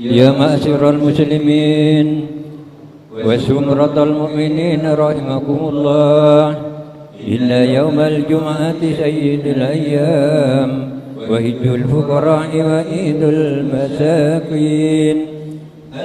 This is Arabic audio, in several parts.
يا معشر المسلمين وزمرة المؤمنين رحمكم الله، إن يوم الجمعة سيد الأيام وهج الفقراء وعيد المساكين.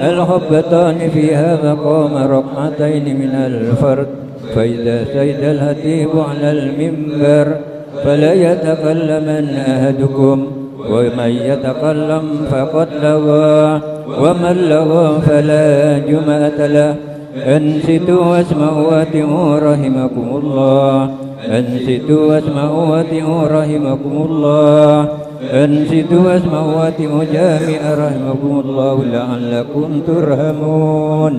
الخطبتان فيها مقام ركعتين من الفرد، فإذا سجد الخطيب على المنبر فلا يتكلمن أحدكم، ومن يتكلم فقد لغى، ومن لغى فلا جمعة له. أنصتوا واسمعوا واتقوا رحمكم الله، أنصتوا واسمعوا واتقوا رحمكم الله، أنصتوا واسمعوا واتقوا جامع رحمكم الله لعلكم ترحمون.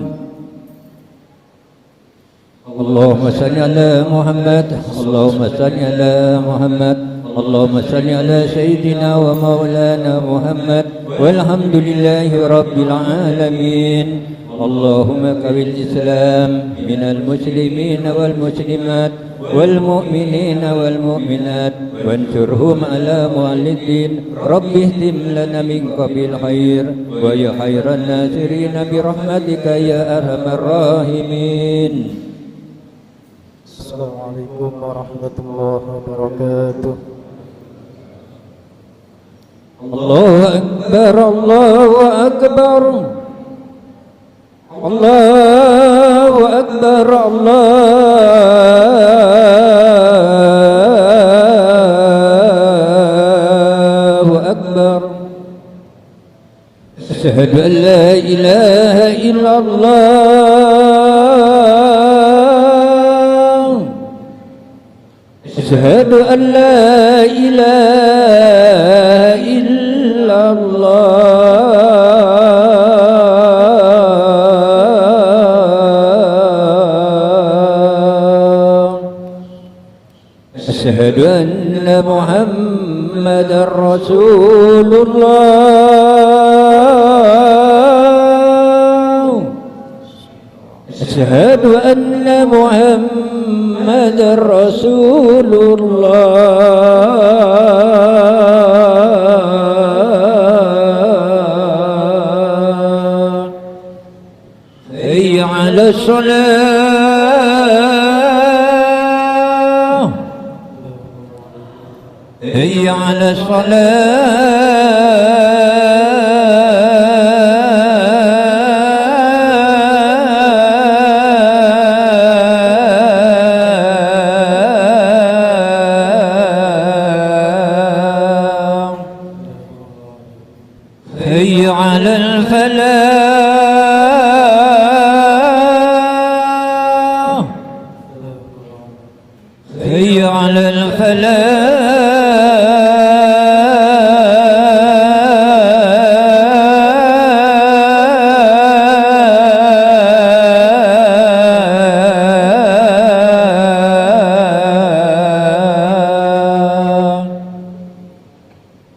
اللهم صل على محمد، اللهم صل على محمد، اللهم صل على سيدنا ومولانا محمد، والحمد لله رب العالمين. اللهم قوي الإسلام من المسلمين والمسلمات والمؤمنين والمؤمنات، وانصرهم على معل الدين. رب اهتم لنا منك بالخير ويا خير الناصرين برحمتك يا أرحم الراحمين. السلام عليكم ورحمة الله وبركاته. الله أكبر الله أكبر الله أكبر الله أكبر. أشهد أن لا إله إلا الله، أشهد أن لا إله إلا الله. أشهد أن محمدا رسول الله، أشهد أن محمدا رسول الله. حي على الصلاة، حي على الصلاة، حي على الفلاح، حي على الفلاح.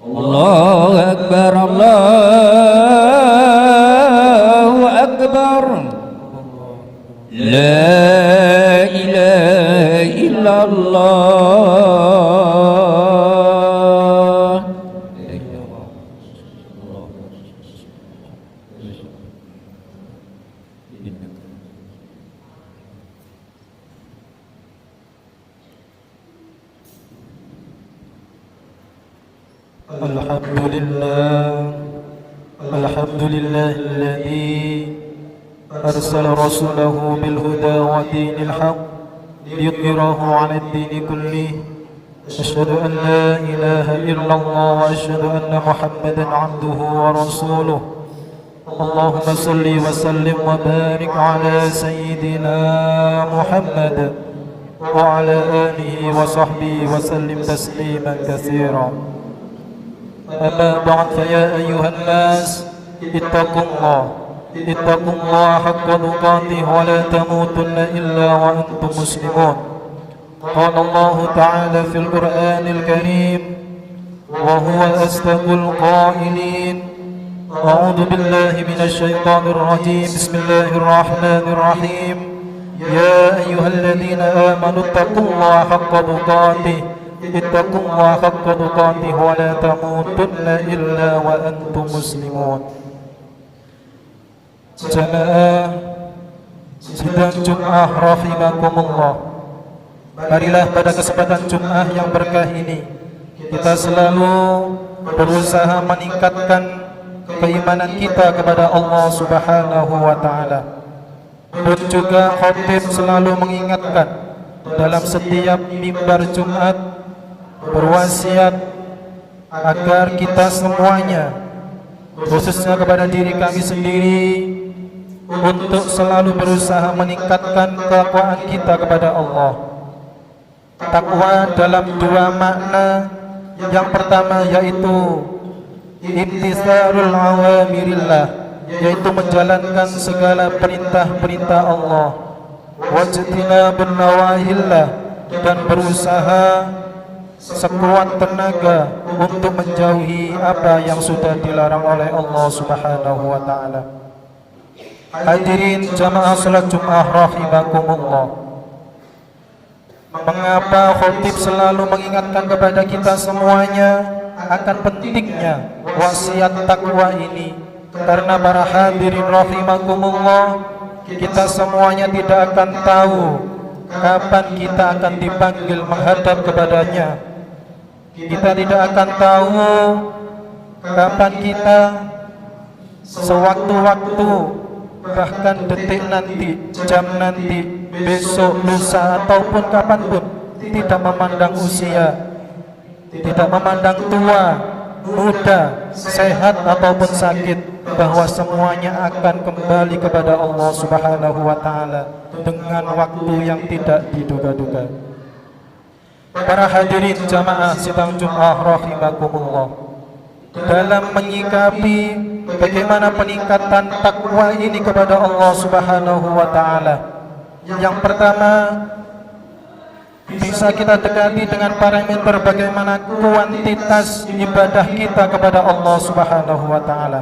الله أكبر الله أكبر، لا إله إلا الله. الحمد لله، الحمد لله الذي أرسل رسوله بالهدى ودين الحق ليظهره على الدين كله. أشهد أن لا إله إلا الله، وأشهد أن محمدا عبده ورسوله. اللهم صل وسلم وبارك على سيدنا محمد وعلى آله وصحبه وسلم تسليما كثيرا. أما بعد، فيا أيها الناس اتقوا الله، اتقوا الله حق تقاته ولا تموتن إلا وأنتم مسلمون. قال الله تعالى في القرآن الكريم وهو أصدق القائلين: أعوذ بالله من الشيطان الرجيم، بسم الله الرحمن الرحيم. يا أيها الذين آمنوا اتقوا الله حق تقاته، اتقوا الله حق تقاته ولا تموتن إلا وأنتم مسلمون. Jamaah sidang Jum'ah rahimakumullah, marilah pada kesempatan Jum'ah yang berkah ini kita selalu berusaha meningkatkan keimanan kita kepada Allah Subhanahu wa Ta'ala. Dan juga khatib selalu mengingatkan dalam setiap mimbar Jumat berwasiat agar kita semuanya, khususnya kepada diri kami sendiri, untuk selalu berusaha meningkatkan ketakwaan kita kepada Allah. Takwa dalam dua makna. Yang pertama yaitu imtithalul awamirillah, yaitu menjalankan segala perintah-perintah Allah, wajtinabun nawahillah, dan berusaha sekuat tenaga untuk menjauhi apa yang sudah dilarang oleh Allah Subhanahu wa Ta'ala. Hadirin jamaah salat Jum'ah rahimakumullah, mengapa khatib selalu mengingatkan kepada kita semuanya akan pentingnya wasiat takwa ini? Karena para hadirin rahimakumullah, kita semuanya tidak akan tahu kapan kita akan dipanggil menghadap kepadanya. Kita tidak akan tahu kapan kita sewaktu-waktu, bahkan detik nanti, jam nanti, besok, lusa, ataupun kapanpun, tidak memandang usia, tidak memandang tua, muda, sehat ataupun sakit, bahwa semuanya akan kembali kepada Allah Subhanahu wa Ta'ala dengan waktu yang tidak diduga-duga. Para hadirin jamaah sidang Jum'ah rahimakumullah, dalam menyikapi bagaimana peningkatan takwa ini kepada Allah Subhanahu wa Ta'ala, yang pertama bisa kita dekati dengan parameter bagaimana kuantitas ibadah kita kepada Allah Subhanahu wa Ta'ala.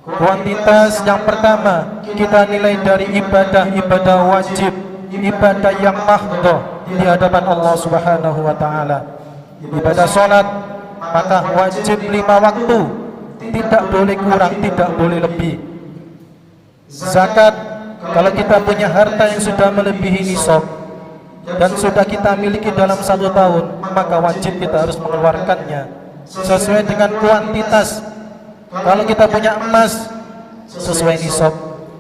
Kuantitas yang pertama kita nilai dari ibadah wajib, ibadah yang mahdhah di hadapan Allah Subhanahu wa Ta'ala. Ibadah sholat, maka wajib 5 waktu, tidak boleh kurang, tidak boleh lebih. Zakat, kalau kita punya harta yang sudah melebihi nisab dan sudah kita miliki dalam 1 tahun, maka wajib kita harus mengeluarkannya sesuai dengan kuantitas. Kalau kita punya emas sesuai nisab,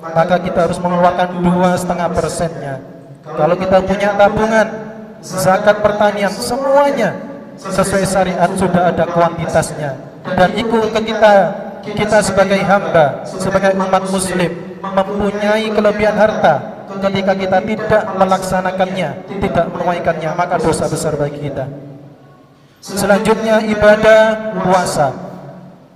maka kita harus mengeluarkan 2,5%-nya. Kalau kita punya tabungan, zakat, pertanian, semuanya sesuai syariat sudah ada kuantitasnya. Dan ikut ke kita sebagai hamba, sebagai umat muslim, mempunyai kelebihan harta. Ketika kita tidak melaksanakannya, tidak menunaikannya, maka dosa besar bagi kita. Selanjutnya ibadah puasa.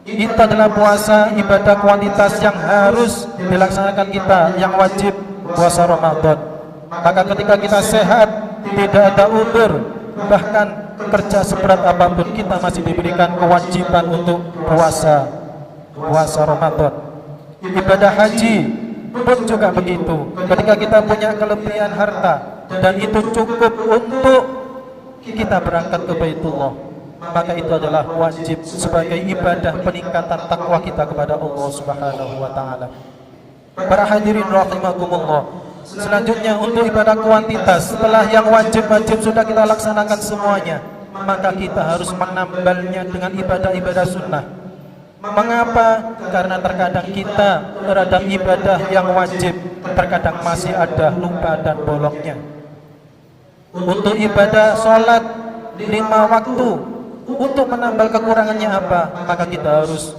Itu adalah puasa, ibadah kuantitas yang harus dilaksanakan kita, yang wajib, puasa Ramadan. Maka ketika kita sehat, tidak ada udzur, bahkan kerja seberat apapun, kita masih diberikan kewajiban untuk puasa Ramadan. Ibadah haji pun juga begitu. Ketika kita punya kelebihan harta dan itu cukup untuk kita berangkat ke Baitullah, maka itu adalah wajib sebagai ibadah peningkatan takwa kita kepada Allah Subhanahu wa Ta'ala. Para hadirin rahimakumullah, selanjutnya untuk ibadah kuantitas, setelah yang wajib-wajib sudah kita laksanakan semuanya, maka kita harus menambalnya dengan ibadah-ibadah sunnah. Mengapa? Karena terkadang kita terhadap ibadah yang wajib terkadang masih ada lupa dan bolongnya. Untuk ibadah sholat 5 waktu, untuk menambal kekurangannya apa? Maka kita harus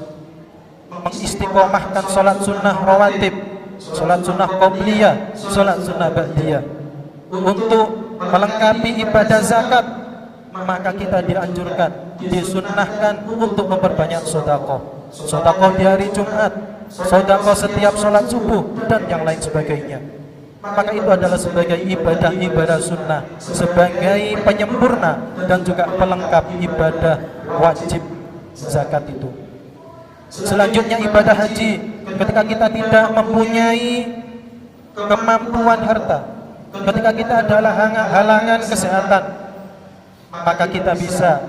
mengistiqomahkan sholat sunnah rawatib, sholat sunnah qobliyah, sholat sunnah ba'diyah. Untuk melengkapi ibadah zakat, maka kita dianjurkan, disunnahkan untuk memperbanyak sedekah. Sedekah di hari Jumat, sedekah setiap sholat subuh, dan yang lain sebagainya. Maka itu adalah sebagai ibadah sunnah, sebagai penyempurna dan juga pelengkap ibadah wajib zakat itu. Selanjutnya ibadah haji, ketika kita tidak mempunyai kemampuan harta, ketika kita adalah halangan kesehatan, maka kita bisa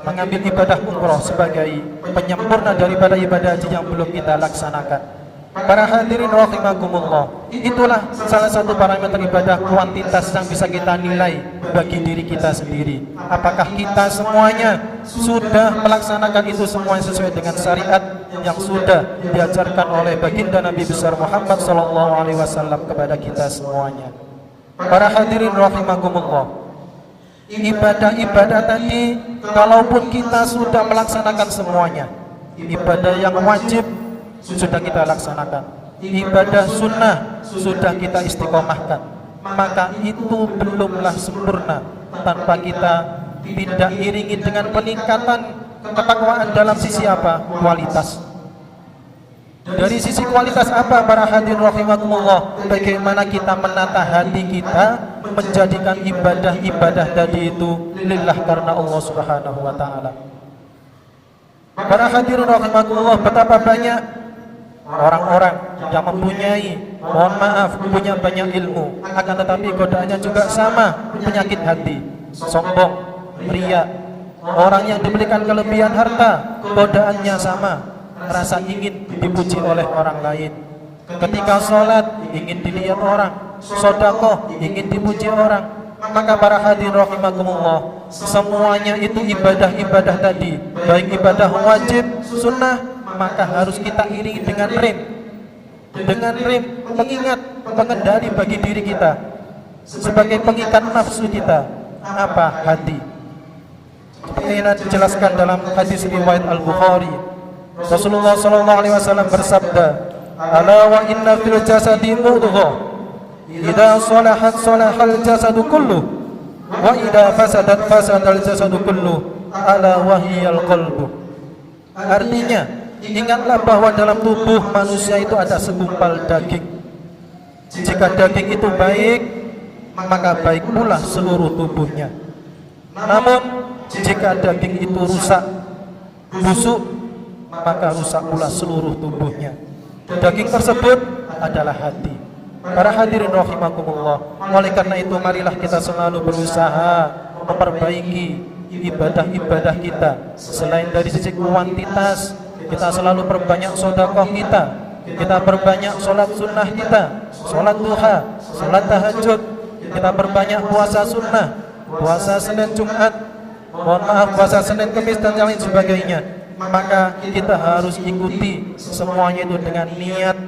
mengambil ibadah umroh sebagai penyempurna daripada ibadah haji yang belum kita laksanakan. Para hadirin rahimakumullah, itulah salah satu parameter ibadah kuantitas yang bisa kita nilai bagi diri kita sendiri. Apakah kita semuanya sudah melaksanakan itu semua sesuai dengan syariat yang sudah diajarkan oleh baginda Nabi besar Muhammad SAW kepada kita semuanya. Para hadirin rahimakumullah, ibadah-ibadah tadi, kalaupun kita sudah melaksanakan semuanya, ibadah yang wajib sudah kita laksanakan, ibadah sunnah sudah kita istiqomahkan, maka itu belumlah sempurna tanpa kita tidak iringi dengan peningkatan ketakwaan dalam sisi apa? Kualitas. Dari sisi kualitas apa para hadirin rahimakumullah? Bagaimana kita menata hati kita menjadikan ibadah-ibadah tadi itu lillah karena Allah Subhanahu wa taala. Para hadirin rahimakumullah, betapa banyak orang-orang yang mempunyai, mohon maaf, punya banyak ilmu, akan tetapi godaannya juga sama, penyakit hati, sombong, riya. Orang yang diberikan kelebihan harta, godaannya sama, rasa ingin dipuji oleh orang lain. Ketika sholat ingin dilihat orang, sedekah ingin dipuji orang. Maka para hadirin rahimakumullah, semuanya itu ibadah-ibadah tadi, baik ibadah wajib, sunnah, maka harus kita iringi dengan rem pengingat, pengendali bagi diri kita, sebagai pengikat nafsu kita. Apa? Hati. Seperti yang dijelaskan dalam hadis riwayat Al-Bukhari, Rasulullah SAW bersabda, "Ala wa inna fil jasadi mudghah, idza salahat salahal jasadu kullu, wa idza fasadat fasadal jasadu kullu, ala wa hiyal qalbu." Artinya, ingatlah bahwa dalam tubuh manusia itu ada segumpal daging. Jika daging itu baik, maka baik pula seluruh tubuhnya. Namun jika daging itu rusak, busuk, maka rusak pula seluruh tubuhnya. Daging tersebut adalah hati. Para hadirin rahimakumullah, oleh karena itu marilah kita selalu berusaha memperbaiki ibadah-ibadah kita. Selain dari sisi kuantitas, kita selalu perbanyak sedekah kita perbanyak sholat sunnah kita, sholat duha, sholat tahajud, kita perbanyak puasa sunnah, puasa Senin Jumat, mohon maaf, puasa Senin Kamis dan lain sebagainya. Maka kita harus ikuti semuanya itu dengan niat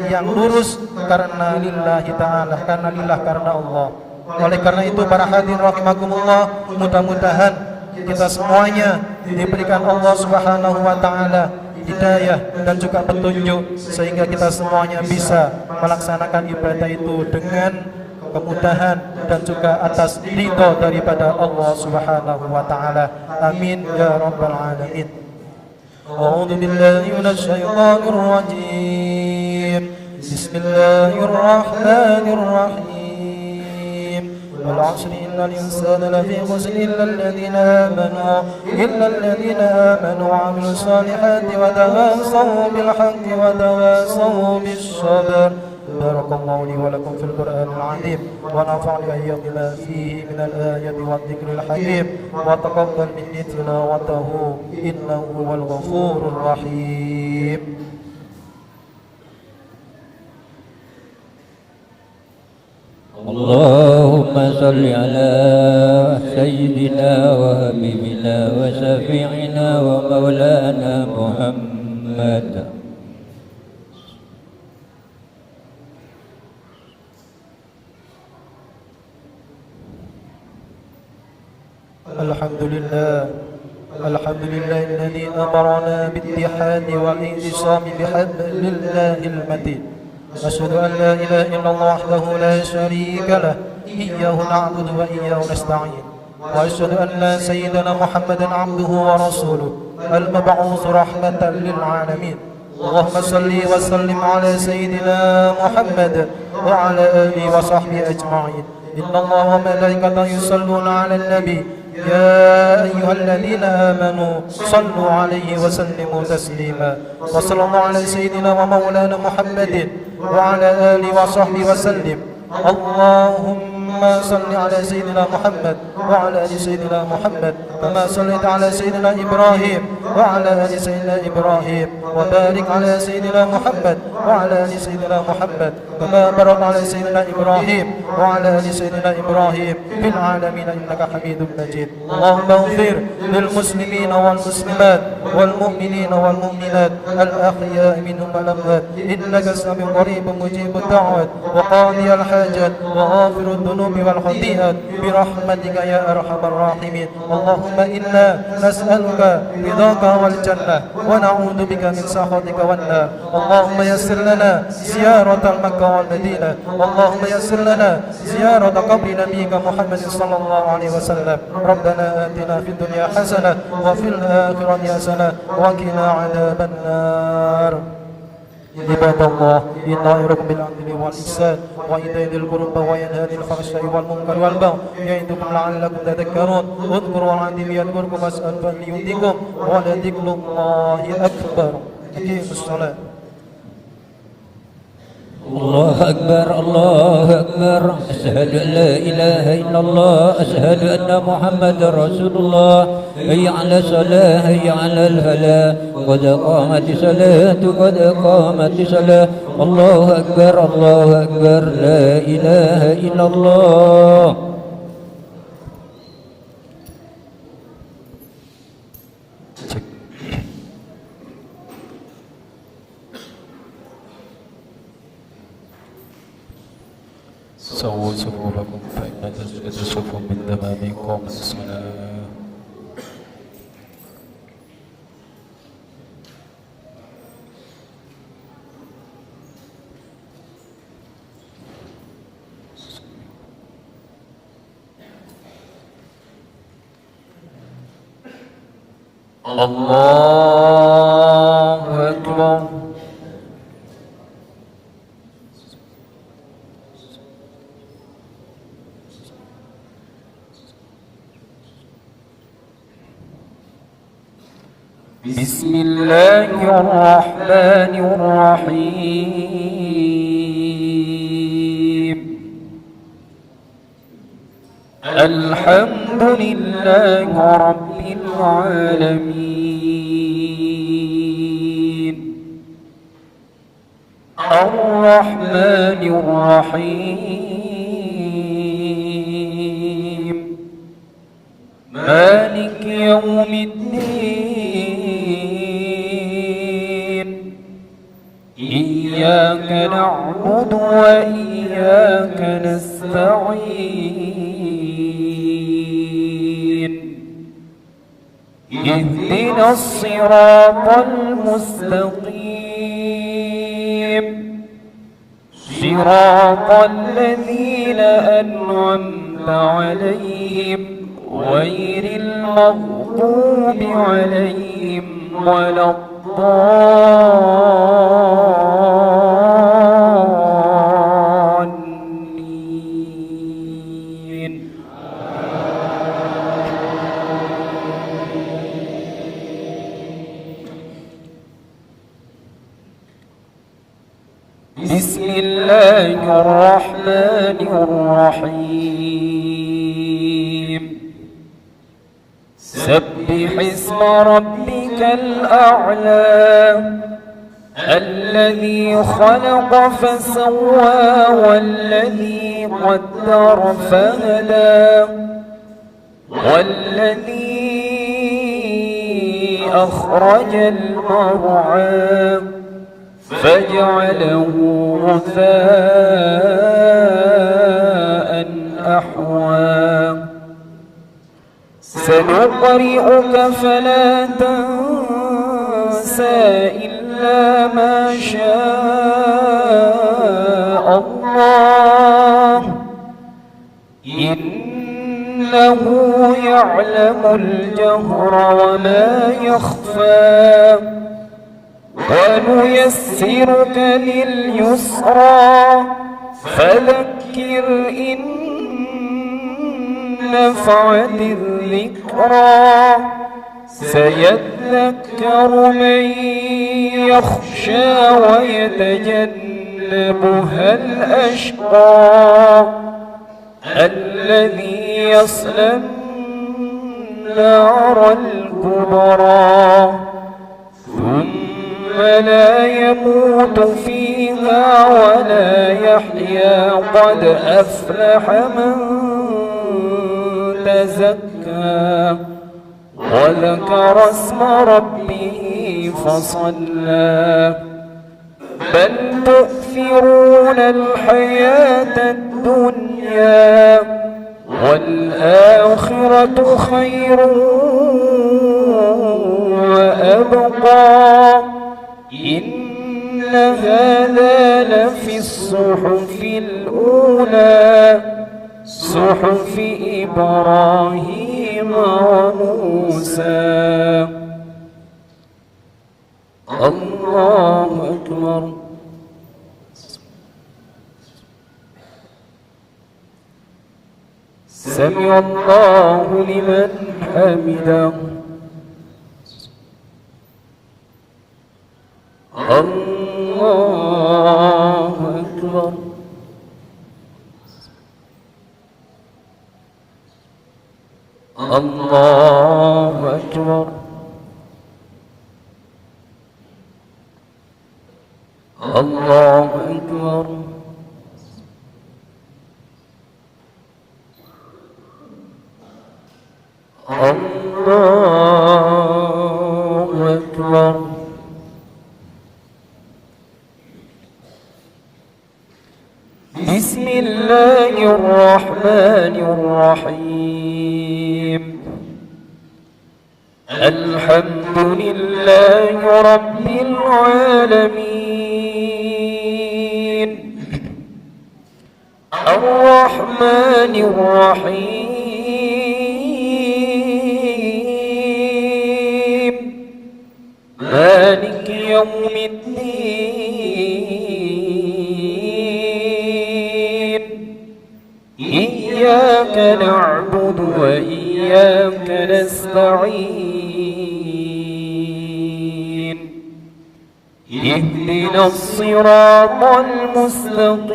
yang lurus, karena lillahi ta'ala, karena lillah, karena Allah. Oleh karena itu para hadirin rahimakumullah, mudah-mudahan kita semuanya diberikan Allah Subhanahu wa taala hidayah dan juga petunjuk, sehingga kita semuanya bisa melaksanakan ibadah itu dengan kemudahan dan juga atas ridho daripada Allah Subhanahu wa taala. Amin ya rabbal alamin. A'udzu billahi minasy syaithanir rajim. Bismillahirrahmanirrahim. Wal 'asri innal insana lafi khusr illa alladhina amanu wa 'amilus salihati wa tawasaw bil haqqi wa tawasaw bis sabr. Barakallahu li wa lakum fil Qur'anil 'azim wa nafa'ani ayyakum bima fihi minal ayati wad dhikril hakim wa taqabbal minni tilawatahu innahu huwal ghafurur rahim. اللهم صل على سيدنا وحبيبنا وشفيعنا ومولانا محمد. الحمد لله الذي أمرنا بالاتحاد والاعتصام بحبل الله المتين. أشهد أن لا إله إلا الله وحده لا شريك له إياه نعبد وإياه نستعين. وأشهد أن سيدنا محمدا عبده ورسوله المبعوث رحمة للعالمين. اللهم صل وسلم على سيدنا محمد وعلى آله وصحبه أجمعين. إن الله وملائكته يصلون على النبي يا أيها الذين آمنوا صلوا عليه وسلموا تسليما. وصلى الله على سيدنا ومولانا محمد وعلى آله وصحبه وسلم. اللهم صل على سيدنا محمد وعلى آل سيدنا محمد كما صليت على سيدنا إبراهيم وعلى آل سيدنا إبراهيم وبارك على سيدنا محمد وعلى آل سيدنا محمد كما باركت على سيدنا إبراهيم وعلى آل سيدنا إبراهيم في العالمين إنك حميد مجيد. اللهم اغفر للمسلمين والمسلمات والمؤمنين والمؤمنات الأحياء منهم والأموات إنك سميع قريب مجيب الدعوات وقاضي الحاجات وغافر الذنوب والخطيئات برحمتك يا أرحم الراحمين. اللهم إنا نسألك رضاك والجنة ونعوذ بك من سخطك والنار. اللهم يسر لنا زيارة مكة والمدينة. اللهم يسر لنا زيارة قبر نبيك محمد صلى الله عليه وسلم. ربنا آتنا في الدنيا حسنة وفي الآخرة حسنة وقنا عذاب النار. عباد الله إن أمركم بالعدل والإحسان وإيتاء ذي القربى وينهى عن الفحشاء والمنكر والبغي يعظكم لعلكم تذكرون. اذكروا العظيم يذكركم واسألوا فليؤتكم ولذكر الله أكبر. أقيموا الصلاة. الله أكبر الله أكبر أشهد أن لا إله إلا الله أشهد أن محمد رسول الله. هيا على الصلاة هيا على الفلاح قد قامت الصلاة قد قامت الصلاة. الله أكبر الله أكبر لا إله إلا الله. سووا صفوفكم فإن تسجد الصفوف من تمام إقامة الصلاة. الله أكبر. بسم الله الرحمن الرحيم. الحمد لله رب العالمين الرحمن الرحيم مالك يوم الدين إياك نعبد وإياك نستعين اهدنا الصراط المستقيم صراط الذين أنعمت عليهم غير المغضوب عليهم ولا الضالين. بسم الله الرحمن الرحيم. سبح اسم ربك الأعلى الذي خلق فسوى والذي قدر فهدى والذي أخرج المرعى فجعله غثاء أحوى سنقرئك فلا تنسى إلا ما شاء الله إنه يعلم الجهر وما يخفى ونيسرك لليسرى فذكر إن نفعت الذكرى سيذكر من يخشى ويتجنبها الأشقى الذي يصلى النار الكبرى ثم لا يموت فيها ولا يحيا قد أفلح من تزكى وذكر اسم ربه فصلى بل تؤثرون الحياة الدنيا والآخرة خير وأبقى إن هذا لفي الصحف الأولى صحف إبراهيم وموسى. الله أكبر. سمع الله لمن حمده. الله أكبر. الله أكبر. الله أكبر. الله أكبر. بسم الله الرحمن الرحيم. الحمد لله رب العالمين الرحمن الرحيم مالك يوم الدين إياك نعبد وإياك نستعين اهدنا الصراط المستقيم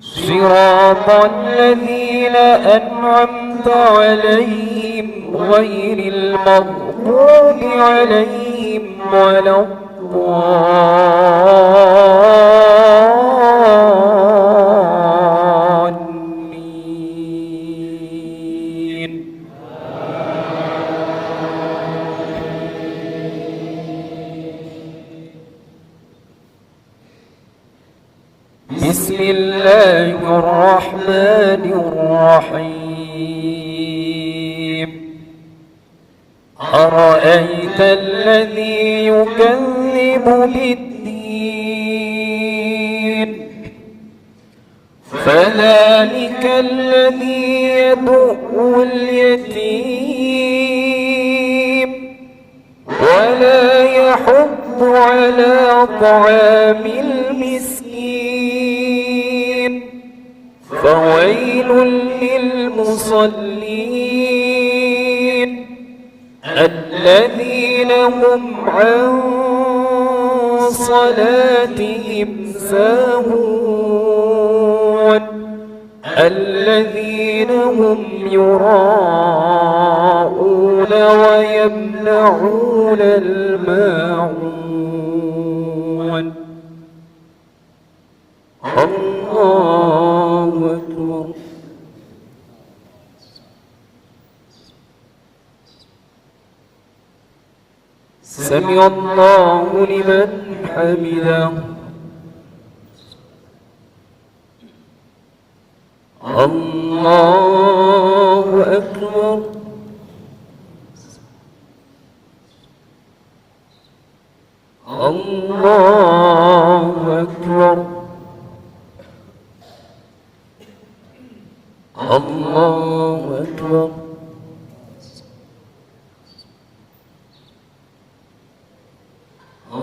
صراط الذين أنعمت عليهم غير المغضوب عليهم ولا الضالين. بسم الله الرحمن الرحيم. أرأيت الذي يكذب بالدين فذلك الذي يدعو اليتيم ولا يحض على طعام المسكين فويل للمصلين الذين هم عن صلاتهم ساهون الذين هم يراءون ويمنعون الماعون. الله أكبر. سمع الله لمن حمده. الله أكبر. الله أكبر. الله أكبر.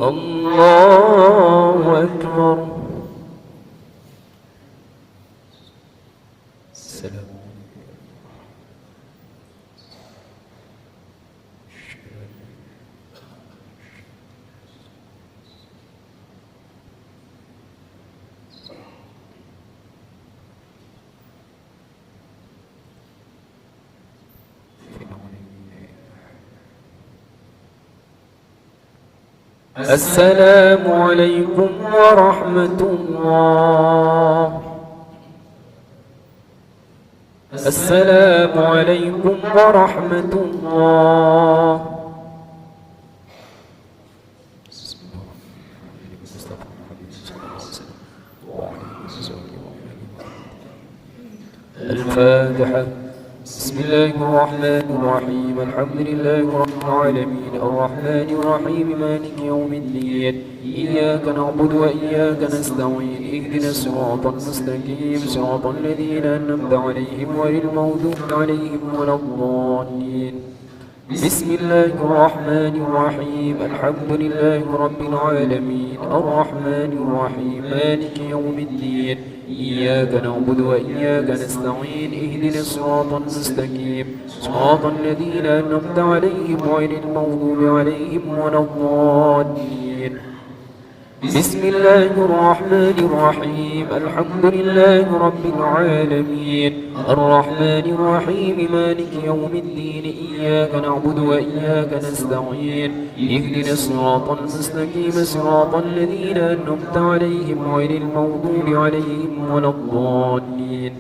الله أكبر. السلام السلام عليكم ورحمة الله. السلام عليكم ورحمة الله. الفاتحة. بسم الله الرحمن الرحيم. الحمد لله رب العالمين الرحمن الرحيم مالك يوم الدين إياك نعبد وإياك نستعين اهدنا الصراط المستقيم صراط الذين أنعمت عليهم غير المغضوب عليهم ولا الضالين. بسم الله الرحمن الرحيم. الحمد لله رب العالمين الرحمن الرحيم مالك يوم الدين إياك نعبد وإياك نستعين اهدنا الصراط المستقيم صراط الذين أنعمت عليهم غير المغضوب عليهم ولا الضالين. بسم الله الرحمن الرحيم. الحمد لله رب العالمين الرحمن الرحيم مالك يوم الدين إياك نعبد وإياك نستعين اهدنا الصراط المستقيم صراط الذين أنعمت عليهم غير المغضوب عليهم ولا الضالين.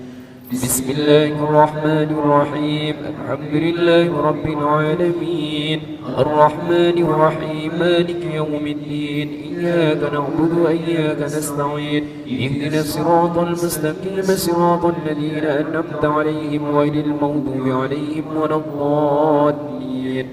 بسم الله الرحمن الرحيم. الحمد لله رب العالمين الرحمن الرحيم مالك يوم الدين إياك نعبد وإياك نستعين اهدنا الصراط المستقيم صراط الذين أنعمت عليهم غير المغضوب عليهم ولا الضالين.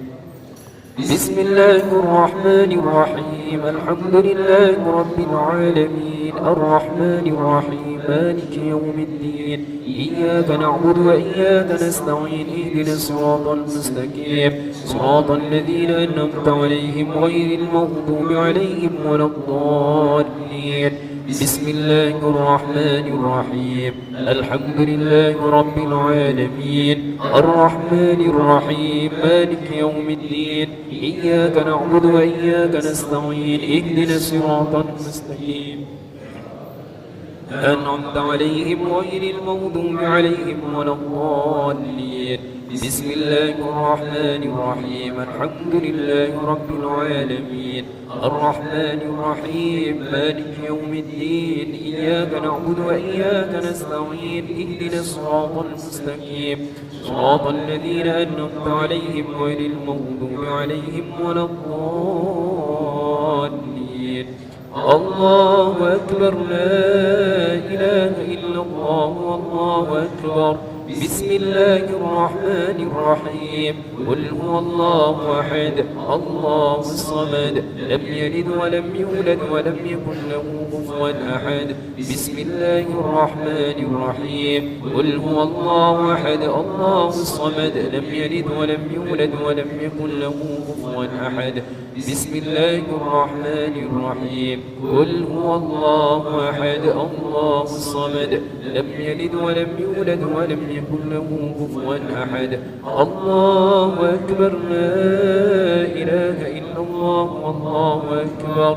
بسم الله الرحمن الرحيم. الحمد لله رب العالمين الرحمن الرحيم مالك يوم الدين إياك نعبد وإياك نستعين اهدنا الصراط المستقيم صراط الذين أنعمت عليهم غير المغضوب عليهم ولا الضالين. بسم الله الرحمن الرحيم. الحمد لله رب العالمين الرحمن الرحيم مالك يوم الدين إياك نعبد وإياك نستعين اهدنا الصراط المستقيم أنعمت عليهم غير المغضوب عليهم ولا الضالين. بسم الله الرحمن الرحيم. الحمد لله رب العالمين الرحمن الرحيم مالك يوم الدين إياك نعبد وإياك نستعين اهدنا الصراط المستقيم صراط الذين أنعمت عليهم غير المغضوب عليهم ولا الضالين. الله أكبر لا إله إلا الله والله أكبر. بسم الله الرحمن الرحيم. قل هو الله أحد الله الصمد لم يلد ولم يولد ولم يكن له كفوا أحد. بسم الله الرحمن الرحيم. قل هو الله أحد الله الصمد لم يلد ولم يولد ولم يكن له كفوا أحد. بسم الله الرحمن الرحيم. قل هو الله أحد الله الصمد لم يلد ولم يولد ولم يكن له كفوا أحد. الله أكبر لا إله إلا الله والله أكبر.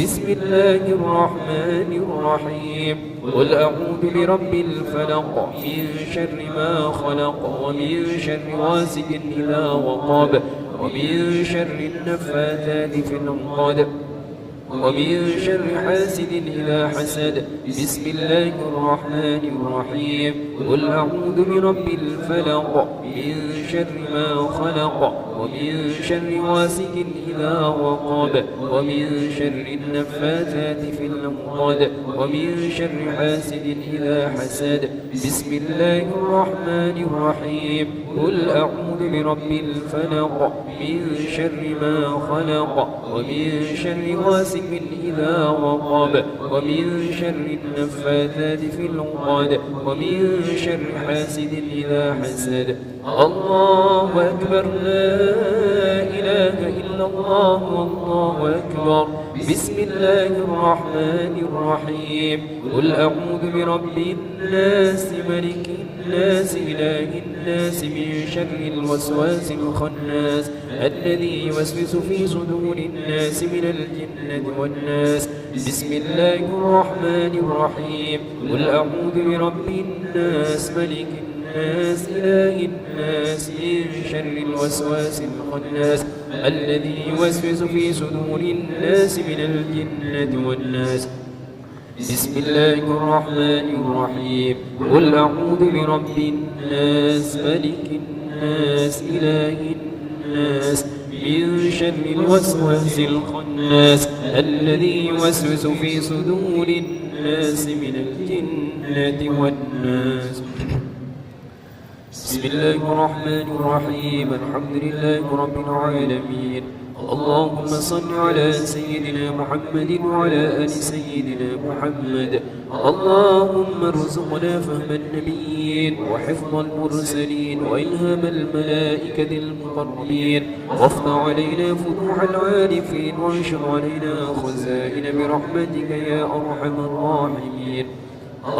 بسم الله الرحمن الرحيم. قل أعوذ برب الفلق من شر ما خلق ومن شر غاسق إذا وقب ومن شر النفاثات في العقد ومن شر حاسد إذا حسد. بسم الله الرحمن الرحيم. قل أعوذ برب الفلق من شر ما خلق ومن شر غاسق إذا وقب ومن شر النفاثات في العقد ومن شر حاسد إذا حسد. بسم الله الرحمن الرحيم. قل أعوذ برب الفلق من شر ما خلق ومن شر غاسق إذا وقب ومن شر النفاثات في العقد ومن شر حاسد إذا حسد. الله أكبر لا إله إلا الله والله أكبر. بسم الله الرحمن الرحيم. قل أعوذ برب الناس ملك الناس إله الناس من شر الوسواس الخناس الذي يوسوس في صدور الناس من الجنة والناس. بسم الله الرحمن الرحيم. قل أعوذ برب الناس ملك الناس إله الناس من شر الوسواس الخناس الذي يوسوس في صدور الناس من الجنة والناس. بسم الله الرحمن الرحيم. قل أعوذ برب الناس ملك الناس إله الناس من شر الوسواس الخناس الذي يوسوس في صدور الناس من الجنة والناس. بسم الله الرحمن الرحيم. الحمد لله رب العالمين. اللهم صل على سيدنا محمد وعلى آل سيدنا محمد. اللهم ارزقنا فهم النبيين وحفظ المرسلين وإلهام الملائكة المقربين، وافتح علينا فتوح العارفين، وانشر علينا خزائن برحمتك يا أرحم الراحمين.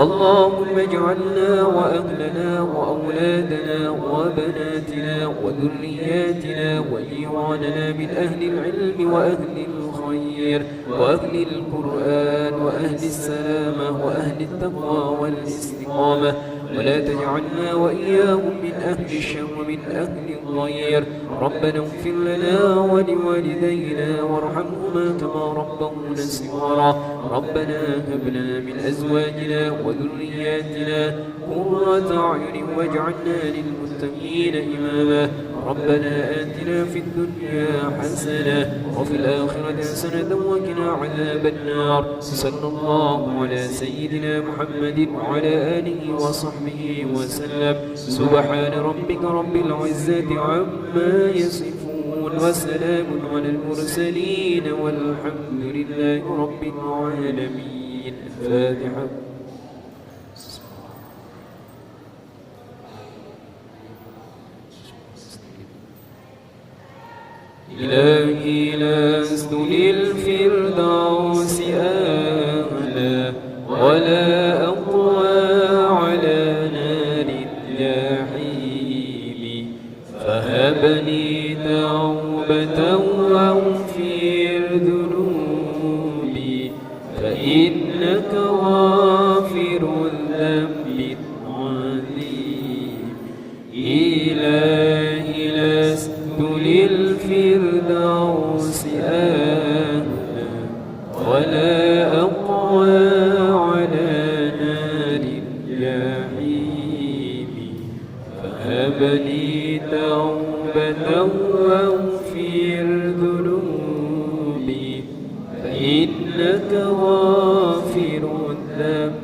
اللهم اجعلنا وأهلنا وأولادنا وبناتنا وذرياتنا وجيراننا من أهل العلم وأهل الخير وأهل القرآن وأهل السلامة وأهل التقوى والاستقامة، ولا تجعلنا وإياهم من أهل الشر ومن أهل الغير. ربنا اغفر لنا ولوالدينا وارحمهما كما ربونا صغارا. ربنا هب لنا من أزواجنا وذرياتنا قرة أعين واجعلنا للمتقين إماما. ربنا آتنا في الدنيا حسنة وفي الآخرة حسنة وقنا عذاب النار. صلى الله على سيدنا محمد وعلى آله وصحبه وسلم. سبحان ربك رب العزة عما يصفون وسلام على المرسلين والحمد لله رب العالمين. الفاتحة. إلهي لست للفردوس أهلا ولا أقوى على نار الجحيم، فهبني توبة واغفر ذنوبي، فإنك غافر الذنب العظيم. إلهي لست للفردوس أهلا ولا أقوى على نار الجحيم، فهبني توبة واغفر ذنوبي، فإنك غافر الذنب